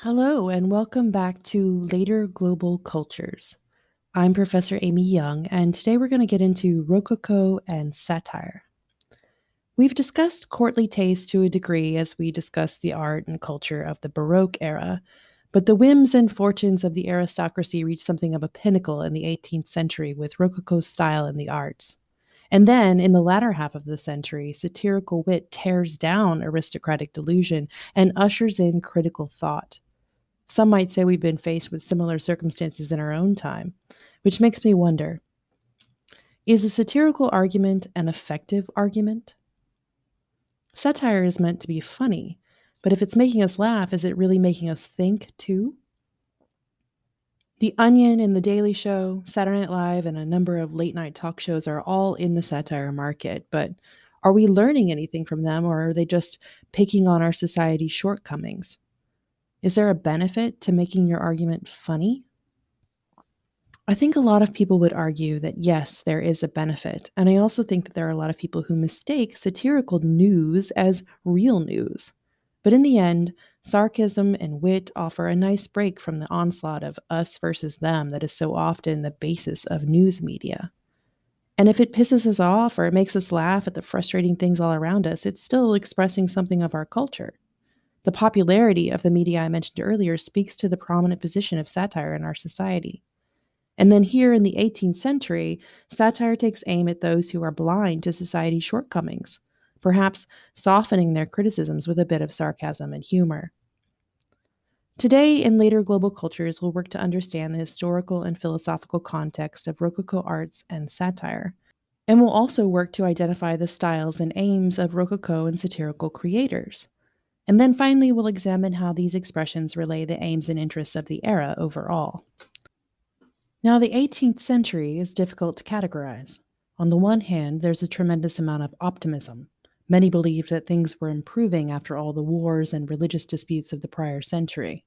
Hello, and welcome back to Later Global Cultures. I'm Professor Amy Young, and today we're going to get into Rococo and satire. We've discussed courtly taste to a degree as we discuss the art and culture of the Baroque era, but the whims and fortunes of the aristocracy reached something of a pinnacle in the 18th century with Rococo style in the arts. And then, in the latter half of the century, satirical wit tears down aristocratic delusion and ushers in critical thought. Some might say we've been faced with similar circumstances in our own time, which makes me wonder, is a satirical argument an effective argument? Satire is meant to be funny, but if it's making us laugh, is it really making us think too? The Onion and The Daily Show, Saturday Night Live, and a number of late night talk shows are all in the satire market, but are we learning anything from them, or are they just picking on our society's shortcomings? Is there a benefit to making your argument funny? I think a lot of people would argue that yes, there is a benefit. And I also think that there are a lot of people who mistake satirical news as real news. But in the end, sarcasm and wit offer a nice break from the onslaught of us versus them that is so often the basis of news media. And if it pisses us off or it makes us laugh at the frustrating things all around us, it's still expressing something of our culture. The popularity of the media I mentioned earlier speaks to the prominent position of satire in our society. And then here in the 18th century, satire takes aim at those who are blind to society's shortcomings, perhaps softening their criticisms with a bit of sarcasm and humor. Today, in later global cultures, we'll work to understand the historical and philosophical context of Rococo arts and satire. And we'll also work to identify the styles and aims of Rococo and satirical creators. And then finally, we'll examine how these expressions relay the aims and interests of the era overall. Now, the 18th century is difficult to categorize. On the one hand, there's a tremendous amount of optimism. Many believed that things were improving after all the wars and religious disputes of the prior century.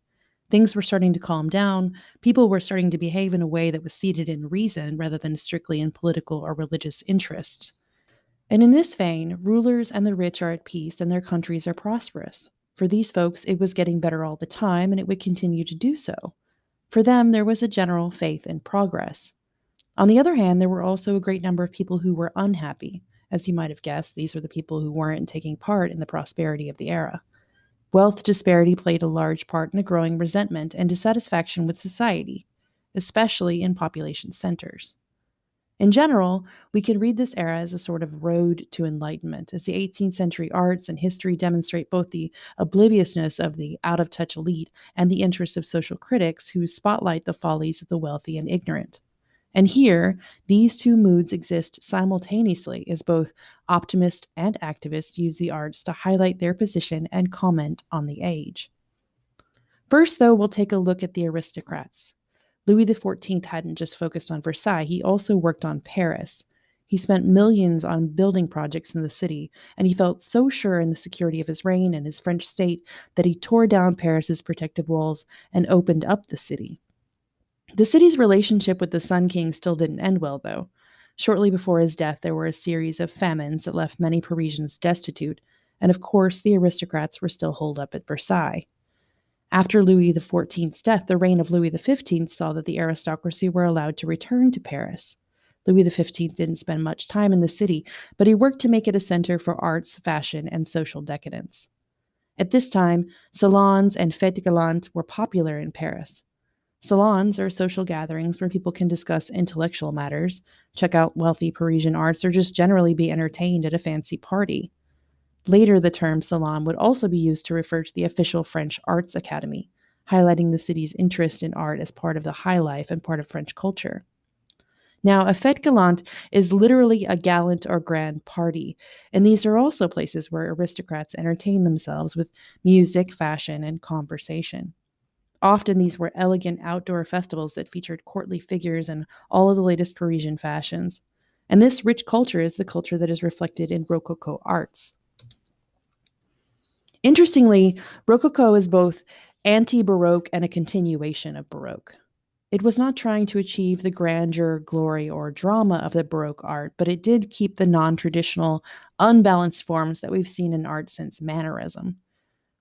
Things were starting to calm down, people were starting to behave in a way that was seated in reason rather than strictly in political or religious interest. And in this vein, rulers and the rich are at peace and their countries are prosperous. For these folks, it was getting better all the time and it would continue to do so. For them, there was a general faith in progress. On the other hand, there were also a great number of people who were unhappy. As you might have guessed, these were the people who weren't taking part in the prosperity of the era. Wealth disparity played a large part in a growing resentment and dissatisfaction with society, especially in population centers. In general, we can read this era as a sort of road to enlightenment, as the 18th century arts and history demonstrate both the obliviousness of the out of touch elite and the interests of social critics who spotlight the follies of the wealthy and ignorant. And here, these two moods exist simultaneously as both optimists and activists use the arts to highlight their position and comment on the age. First, though, we'll take a look at the aristocrats. Louis XIV hadn't just focused on Versailles, he also worked on Paris. He spent millions on building projects in the city, and he felt so sure in the security of his reign and his French state that he tore down Paris's protective walls and opened up the city. The city's relationship with the Sun King still didn't end well, though. Shortly before his death, there were a series of famines that left many Parisians destitute, and of course, the aristocrats were still holed up at Versailles. After Louis XIV's death, the reign of Louis XV saw that the aristocracy were allowed to return to Paris. Louis XV didn't spend much time in the city, but he worked to make it a center for arts, fashion, and social decadence. At this time, salons and fêtes galantes were popular in Paris. Salons are social gatherings where people can discuss intellectual matters, check out wealthy Parisian arts, or just generally be entertained at a fancy party. Later, the term salon would also be used to refer to the official French Arts Academy, highlighting the city's interest in art as part of the high life and part of French culture. Now, a fête galante is literally a gallant or grand party, and these are also places where aristocrats entertain themselves with music, fashion, and conversation. Often these were elegant outdoor festivals that featured courtly figures and all of the latest Parisian fashions. And this rich culture is the culture that is reflected in Rococo arts. Interestingly, Rococo is both anti-Baroque and a continuation of Baroque. It was not trying to achieve the grandeur, glory, or drama of the Baroque art, but it did keep the non-traditional, unbalanced forms that we've seen in art since Mannerism.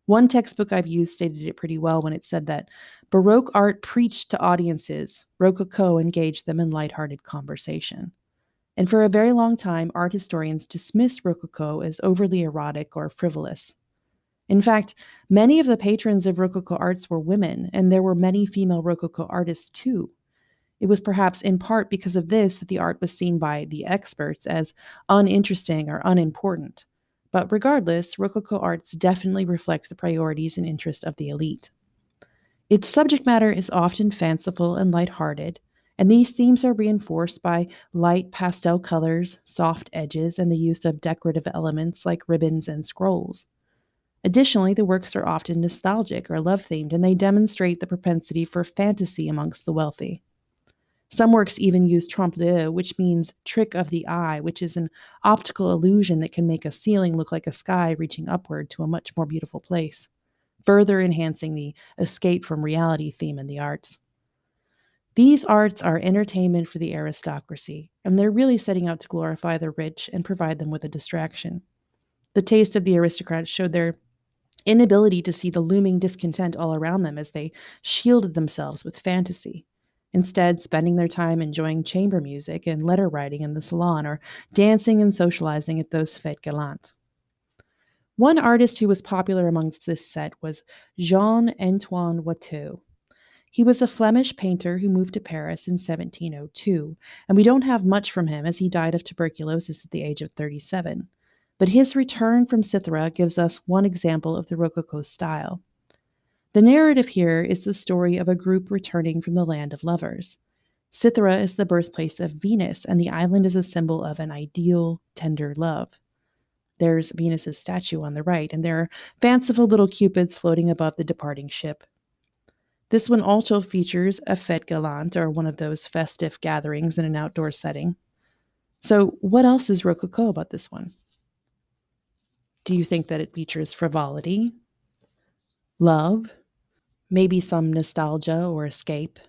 One textbook I've used stated it pretty well when it said that Baroque art preached to audiences, Rococo engaged them in lighthearted conversation. And for a very long time, art historians dismissed Rococo as overly erotic or frivolous. In fact, many of the patrons of Rococo arts were women, and there were many female Rococo artists too. It was perhaps in part because of this that the art was seen by the experts as uninteresting or unimportant. But regardless, Rococo arts definitely reflect the priorities and interests of the elite. Its subject matter is often fanciful and lighthearted, and these themes are reinforced by light pastel colors, soft edges, and the use of decorative elements like ribbons and scrolls. Additionally, the works are often nostalgic or love themed, and they demonstrate the propensity for fantasy amongst the wealthy. Some works even use trompe l'oeil, which means trick of the eye, which is an optical illusion that can make a ceiling look like a sky reaching upward to a much more beautiful place, further enhancing the escape from reality theme in the arts. These arts are entertainment for the aristocracy, and they're really setting out to glorify the rich and provide them with a distraction. The taste of the aristocrats showed their inability to see the looming discontent all around them as they shielded themselves with fantasy, instead spending their time enjoying chamber music and letter writing in the salon or dancing and socializing at those fêtes galantes. One artist who was popular amongst this set was Jean-Antoine Watteau. He was a Flemish painter who moved to Paris in 1702, and we don't have much from him as he died of tuberculosis at the age of 37. But his return from Cythera gives us one example of the Rococo style. The narrative here is the story of a group returning from the land of lovers. Cythera is the birthplace of Venus, and the island is a symbol of an ideal, tender love. There's Venus's statue on the right, and there are fanciful little cupids floating above the departing ship. This one also features a fête galante, or one of those festive gatherings in an outdoor setting. So, what else is Rococo about this one? Do you think that it features frivolity, love, maybe some nostalgia or escape?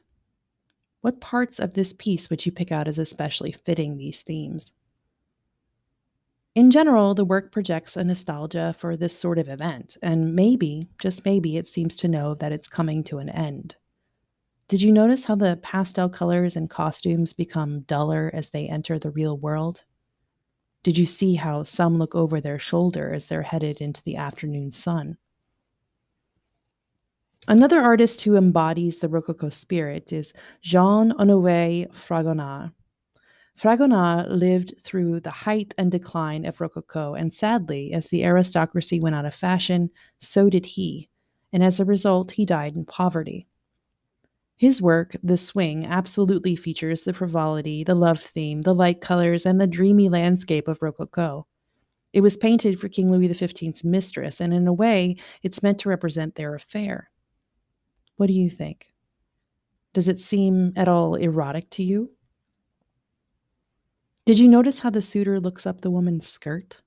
What parts of this piece would you pick out as especially fitting these themes? In general, the work projects a nostalgia for this sort of event, and maybe, just maybe, it seems to know that it's coming to an end. Did you notice how the pastel colors and costumes become duller as they enter the real world? Did you see how some look over their shoulder as they're headed into the afternoon sun? Another artist who embodies the Rococo spirit is Jean-Honoré Fragonard. Fragonard lived through the height and decline of Rococo, and sadly, as the aristocracy went out of fashion, so did he, and as a result, he died in poverty. His work, The Swing, absolutely features the frivolity, the love theme, the light colors, and the dreamy landscape of Rococo. It was painted for King Louis XV's mistress, and in a way, it's meant to represent their affair. What do you think? Does it seem at all erotic to you? Did you notice how the suitor looks up the woman's skirt?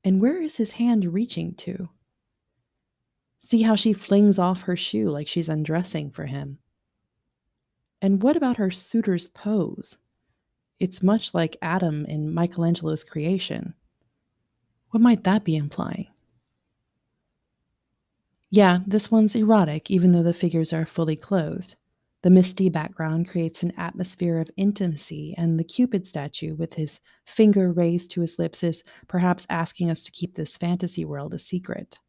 And where is his hand reaching to? See how she flings off her shoe like she's undressing for him. And what about her suitor's pose? It's much like Adam in Michelangelo's creation. What might that be implying? Yeah, this one's erotic, even though the figures are fully clothed. The misty background creates an atmosphere of intimacy, and the Cupid statue, with his finger raised to his lips, is perhaps asking us to keep this fantasy world a secret.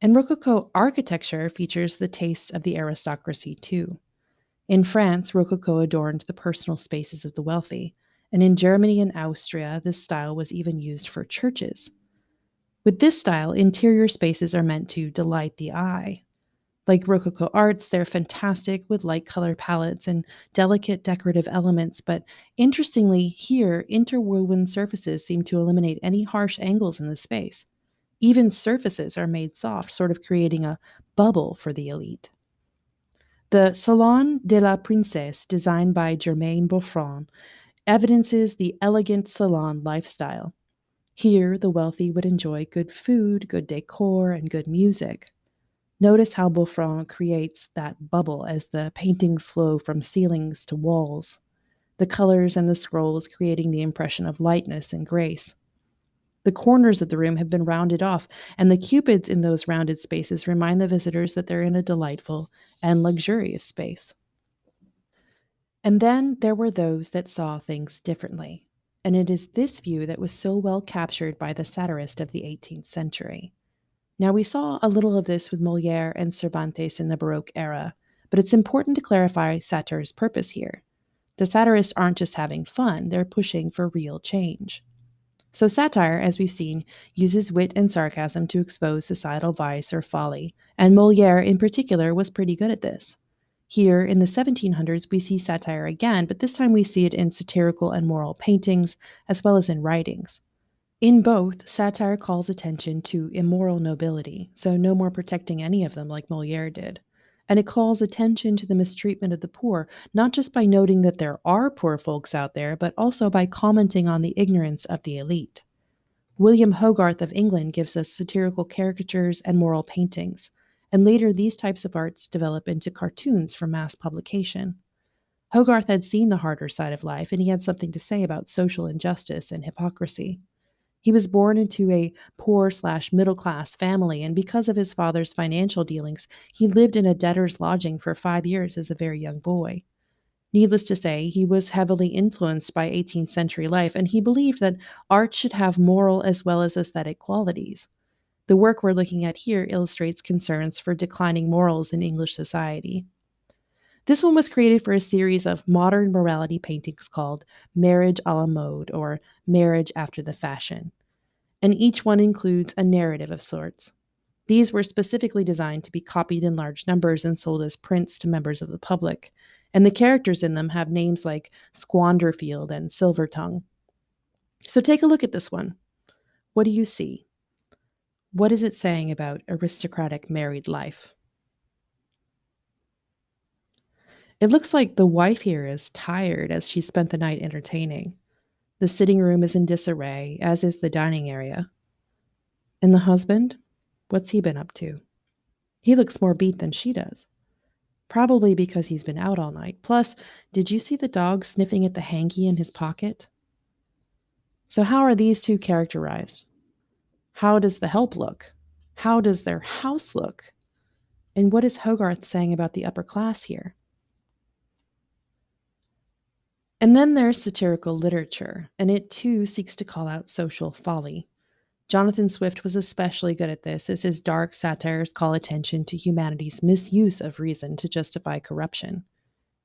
And Rococo architecture features the taste of the aristocracy, too. In France, Rococo adorned the personal spaces of the wealthy, and in Germany and Austria, this style was even used for churches. With this style, interior spaces are meant to delight the eye. Like Rococo arts, they're fantastic with light color palettes and delicate decorative elements, but interestingly, here, interwoven surfaces seem to eliminate any harsh angles in the space. Even surfaces are made soft, sort of creating a bubble for the elite. The Salon de la Princesse, designed by Germaine Beaufrand, evidences the elegant salon lifestyle. Here, the wealthy would enjoy good food, good decor, and good music. Notice how Beaufrand creates that bubble as the paintings flow from ceilings to walls, the colors and the scrolls creating the impression of lightness and grace. The corners of the room have been rounded off, and the cupids in those rounded spaces remind the visitors that they're in a delightful and luxurious space. And then there were those that saw things differently. And it is this view that was so well captured by the satirist of the 18th century. Now, we saw a little of this with Moliere and Cervantes in the Baroque era, but it's important to clarify satire's purpose here. The satirists aren't just having fun, they're pushing for real change. So, satire, as we've seen, uses wit and sarcasm to expose societal vice or folly, and Moliere in particular was pretty good at this. Here in the 1700s, we see satire again, but this time we see it in satirical and moral paintings, as well as in writings. In both, satire calls attention to immoral nobility, so no more protecting any of them like Moliere did. And it calls attention to the mistreatment of the poor, not just by noting that there are poor folks out there, but also by commenting on the ignorance of the elite. William Hogarth of England gives us satirical caricatures and moral paintings, and later these types of arts develop into cartoons for mass publication. Hogarth had seen the harder side of life, and he had something to say about social injustice and hypocrisy. He was born into a poor/middle class family, and because of his father's financial dealings, he lived in a debtor's lodging for 5 years as a very young boy. Needless to say, he was heavily influenced by 18th century life, and he believed that art should have moral as well as aesthetic qualities. The work we're looking at here illustrates concerns for declining morals in English society. This one was created for a series of modern morality paintings called Marriage à la Mode, or Marriage After the Fashion, and each one includes a narrative of sorts. These were specifically designed to be copied in large numbers and sold as prints to members of the public, and the characters in them have names like Squanderfield and Silvertongue. So take a look at this one. What do you see? What is it saying about aristocratic married life? It looks like the wife here is tired as she spent the night entertaining. The sitting room is in disarray, as is the dining area. And the husband? What's he been up to? He looks more beat than she does. Probably because he's been out all night. Plus, did you see the dog sniffing at the hanky in his pocket? So how are these two characterized? How does the help look? How does their house look? And what is Hogarth saying about the upper class here? And then there's satirical literature, and it too seeks to call out social folly. Jonathan Swift was especially good at this, as his dark satires call attention to humanity's misuse of reason to justify corruption.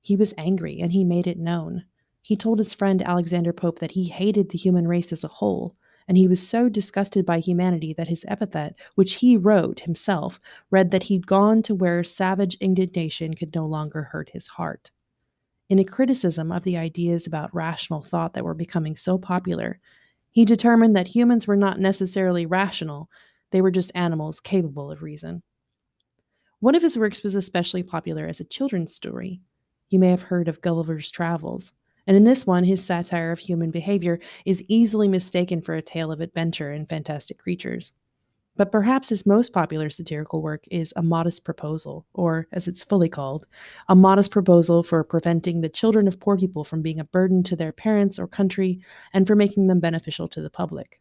He was angry, and he made it known. He told his friend Alexander Pope that he hated the human race as a whole, and he was so disgusted by humanity that his epitaph, which he wrote himself, read that he'd gone to where savage indignation could no longer hurt his heart. In a criticism of the ideas about rational thought that were becoming so popular, he determined that humans were not necessarily rational, they were just animals capable of reason. One of his works was especially popular as a children's story. You may have heard of Gulliver's Travels, and in this one, his satire of human behavior is easily mistaken for a tale of adventure and fantastic creatures. But perhaps his most popular satirical work is A Modest Proposal, or, as it's fully called, A Modest Proposal for Preventing the Children of Poor People from Being a Burden to Their Parents or Country and for Making Them Beneficial to the Public.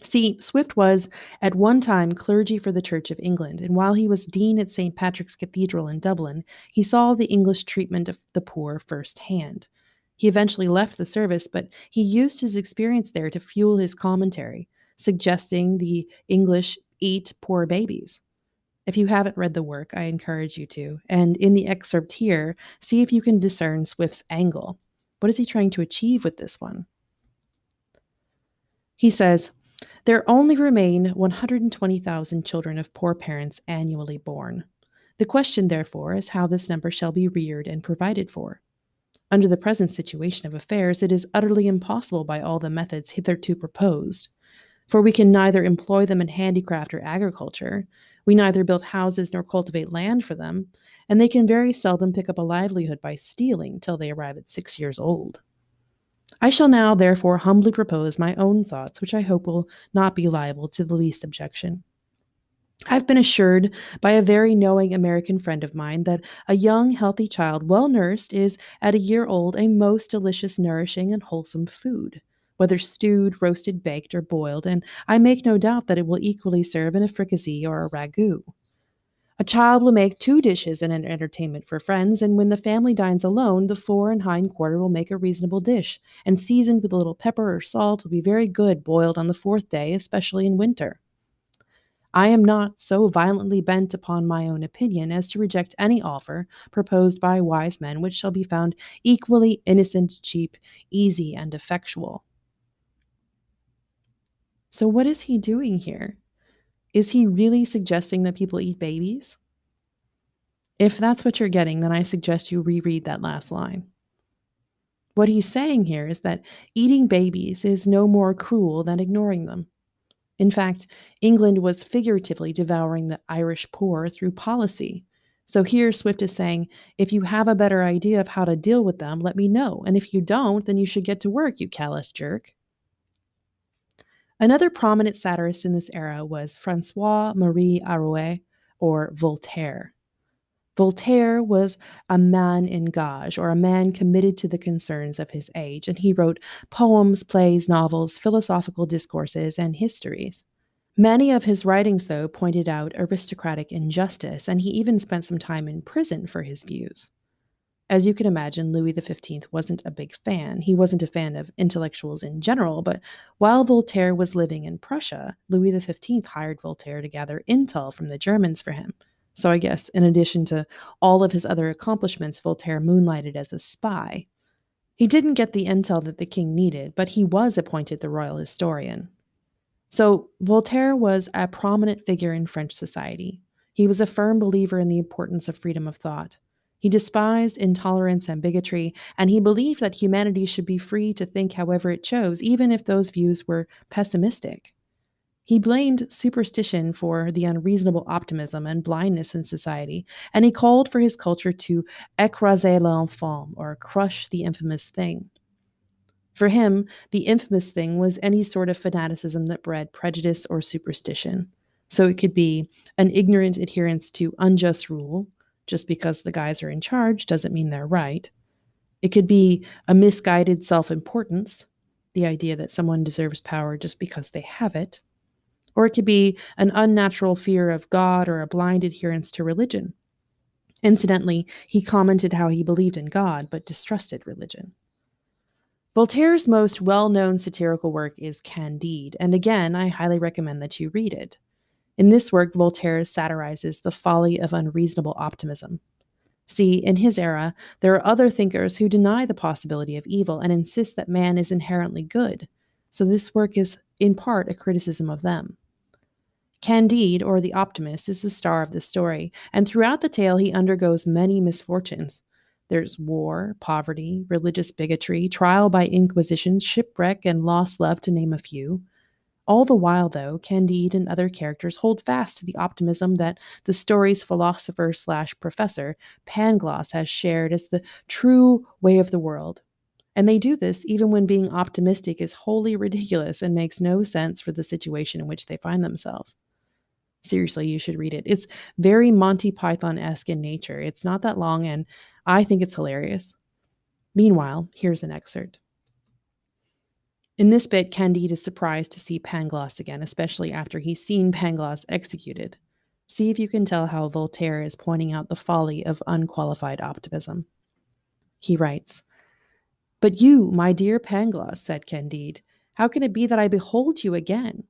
See, Swift was, at one time, clergy for the Church of England, and while he was dean at St. Patrick's Cathedral in Dublin, he saw the English treatment of the poor firsthand. He eventually left the service, but he used his experience there to fuel his commentary, suggesting the English eat poor babies. If you haven't read the work, I encourage you to, and in the excerpt here, see if you can discern Swift's angle. What is he trying to achieve with this one? He says, there only remain 120,000 children of poor parents annually born. The question, therefore, is how this number shall be reared and provided for. Under the present situation of affairs, it is utterly impossible by all the methods hitherto proposed. For we can neither employ them in handicraft or agriculture, we neither build houses nor cultivate land for them, and they can very seldom pick up a livelihood by stealing till they arrive at 6 years old. I shall now therefore humbly propose my own thoughts, which I hope will not be liable to the least objection. I've been assured by a very knowing American friend of mine that a young, healthy child, well nursed, is, at a year old, a most delicious, nourishing, and wholesome food. whether stewed, roasted, baked, or boiled, and I make no doubt that it will equally serve in a fricassee or a ragout. A child will make two dishes in an entertainment for friends, and when the family dines alone, the fore and hind quarter will make a reasonable dish, and seasoned with a little pepper or salt will be very good boiled on the fourth day, especially in winter. I am not so violently bent upon my own opinion as to reject any offer proposed by wise men which shall be found equally innocent, cheap, easy, and effectual. So, what is he doing here? Is he really suggesting that people eat babies? If that's what you're getting, then I suggest you reread that last line. What he's saying here is that eating babies is no more cruel than ignoring them. In fact, England was figuratively devouring the Irish poor through policy. So here Swift is saying, if you have a better idea of how to deal with them, let me know. And if you don't, then you should get to work, you callous jerk. Another prominent satirist in this era was Francois Marie Arouet, or Voltaire. Voltaire was a man in gage, or a man committed to the concerns of his age, and he wrote poems, plays, novels, philosophical discourses, and histories. Many of his writings, though, pointed out aristocratic injustice, and he even spent some time in prison for his views. As you can imagine, Louis XV wasn't a big fan. He wasn't a fan of intellectuals in general, but while Voltaire was living in Prussia, Louis XV hired Voltaire to gather intel from the Germans for him. So I guess, in addition to all of his other accomplishments, Voltaire moonlighted as a spy. He didn't get the intel that the king needed, but he was appointed the royal historian. So Voltaire was a prominent figure in French society. He was a firm believer in the importance of freedom of thought. He despised intolerance and bigotry, and he believed that humanity should be free to think however it chose, even if those views were pessimistic. He blamed superstition for the unreasonable optimism and blindness in society, and he called for his culture to écraser l'enfant, or crush the infamous thing. For him, the infamous thing was any sort of fanaticism that bred prejudice or superstition. So it could be an ignorant adherence to unjust rule. Just because the guys are in charge doesn't mean they're right. It could be a misguided self importance, the idea that someone deserves power just because they have it. Or it could be an unnatural fear of God or a blind adherence to religion. Incidentally, he commented how he believed in God but distrusted religion. Voltaire's most well-known satirical work is Candide, and again, I highly recommend that you read it. In this work, Voltaire satirizes the folly of unreasonable optimism. See, in his era, there are other thinkers who deny the possibility of evil and insist that man is inherently good. So this work is, in part, a criticism of them. Candide, or the optimist, is the star of the story, and throughout the tale he undergoes many misfortunes. There's war, poverty, religious bigotry, trial by inquisition, shipwreck, and lost love, to name a few. All the while, though, Candide and other characters hold fast to the optimism that the story's philosopher/professor, Pangloss, has shared as the true way of the world. And they do this even when being optimistic is wholly ridiculous and makes no sense for the situation in which they find themselves. Seriously, you should read it. It's very Monty Python-esque in nature. It's not that long, and I think it's hilarious. Meanwhile, here's an excerpt. In this bit, Candide is surprised to see Pangloss again, especially after he's seen Pangloss executed. See if you can tell how Voltaire is pointing out the folly of unqualified optimism. He writes, "But you, my dear Pangloss," said Candide, "how can it be that I behold you again?"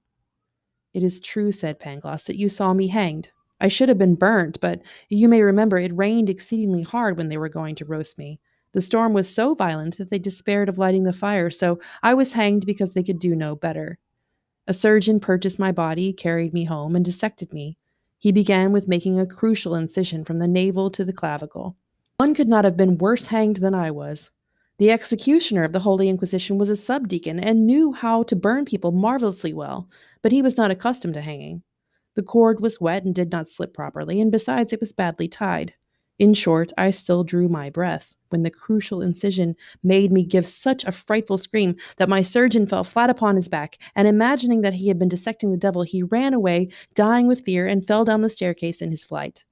"It is true," said Pangloss, "that you saw me hanged. I should have been burnt, but you may remember it rained exceedingly hard when they were going to roast me. The storm was so violent that they despaired of lighting the fire, so I was hanged because they could do no better. A surgeon purchased my body, carried me home, and dissected me. He began with making a crucial incision from the navel to the clavicle. One could not have been worse hanged than I was. The executioner of the Holy Inquisition was a subdeacon and knew how to burn people marvelously well, but he was not accustomed to hanging. The cord was wet and did not slip properly, and besides it was badly tied. In short, I still drew my breath when the crucial incision made me give such a frightful scream that my surgeon fell flat upon his back, and imagining that he had been dissecting the devil, he ran away, dying with fear, and fell down the staircase in his flight.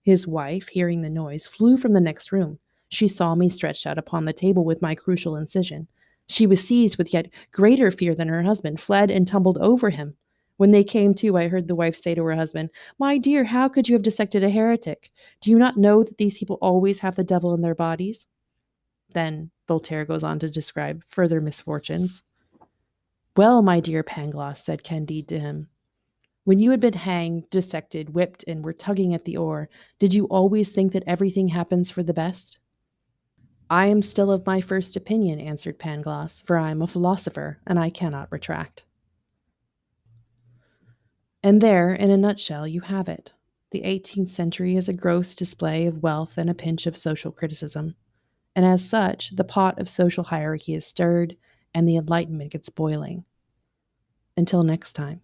His wife, hearing the noise, flew from the next room. She saw me stretched out upon the table with my crucial incision. She was seized with yet greater fear than her husband, fled, and tumbled over him. When they came to, I heard the wife say to her husband, "My dear, how could you have dissected a heretic? Do you not know that these people always have the devil in their bodies?" Then Voltaire goes on to describe further misfortunes. "Well, my dear Pangloss," said Candide to him, "when you had been hanged, dissected, whipped, and were tugging at the oar, did you always think that everything happens for the best?" "I am still of my first opinion," answered Pangloss, "for I am a philosopher, and I cannot retract." And there, in a nutshell, you have it. The 18th century is a gross display of wealth and a pinch of social criticism. And as such, the pot of social hierarchy is stirred and the Enlightenment gets boiling. Until next time.